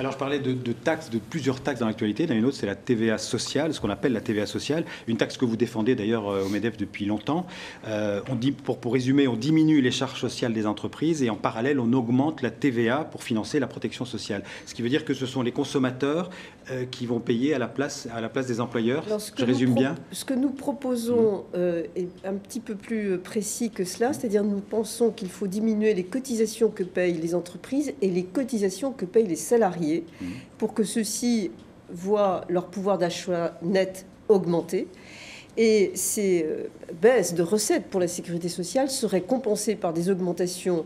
Alors je parlais de taxes, de plusieurs taxes dans l'actualité. Il y en a une autre, c'est la TVA sociale, ce qu'on appelle la TVA sociale, une taxe que vous défendez d'ailleurs au MEDEF depuis longtemps. Pour résumer, on diminue les charges sociales des entreprises et en parallèle, on augmente la TVA pour financer la protection sociale. Ce qui veut dire que ce sont les consommateurs qui vont payer à la place des employeurs. Je résume bien. Ce que nous proposons est un petit peu plus précis que cela, c'est-à-dire nous pensons qu'il faut diminuer les cotisations que payent les entreprises et les cotisations que payent les salariés pour que ceux-ci voient leur pouvoir d'achat net augmenter. Et ces baisses de recettes pour la sécurité sociale seraient compensées par des augmentations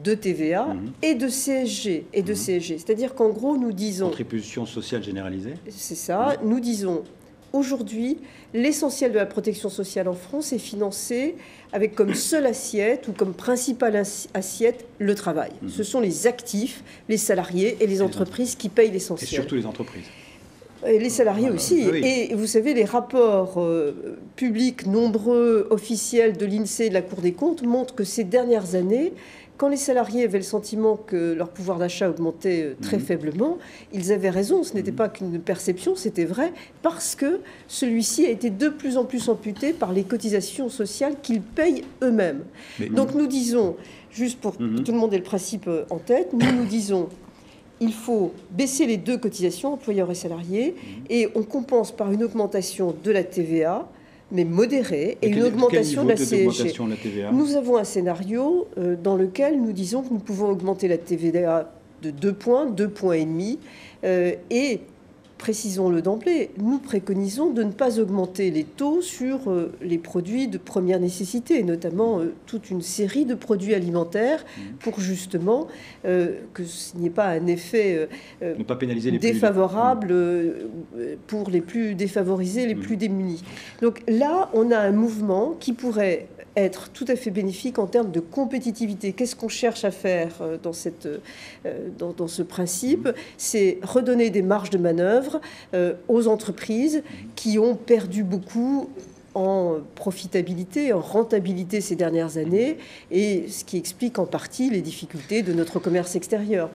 de TVA et de CSG. C'est-à-dire qu'en gros, nous disons... Contribution sociale généralisée. C'est ça. Nous disons, aujourd'hui, l'essentiel de la protection sociale en France est financé avec comme seule assiette ou comme principale assiette le travail. Ce sont les actifs, les salariés et les entreprises qui payent l'essentiel. Et surtout les entreprises. Et les salariés aussi. Oui. Et vous savez, les rapports publics nombreux, officiels de l'INSEE et de la Cour des comptes montrent que ces dernières années, quand les salariés avaient le sentiment que leur pouvoir d'achat augmentait très faiblement, ils avaient raison. Ce n'était pas qu'une perception, c'était vrai, parce que celui-ci a été de plus en plus amputé par les cotisations sociales qu'ils payent eux-mêmes. Donc nous disons, juste pour que tout le monde ait le principe en tête, nous disons... Il faut baisser les deux cotisations, employeurs et salariés, et on compense par une augmentation de la TVA, mais modérée, et une augmentation de la CSG. Nous avons un scénario dans lequel nous disons que nous pouvons augmenter la TVA de 2 points, 2,5 points, et précisons-le d'emblée, nous préconisons de ne pas augmenter les taux sur les produits de première nécessité, notamment toute une série de produits alimentaires pour justement que ce n'y ait pas un effet ne pas pénaliser les défavorable pour les plus défavorisés, les plus démunis. Donc là, on a un mouvement qui pourrait être tout à fait bénéfique en termes de compétitivité. Qu'est-ce qu'on cherche à faire dans ce principe? C'est redonner des marges de manœuvre aux entreprises qui ont perdu beaucoup en profitabilité, en rentabilité ces dernières années, et ce qui explique en partie les difficultés de notre commerce extérieur.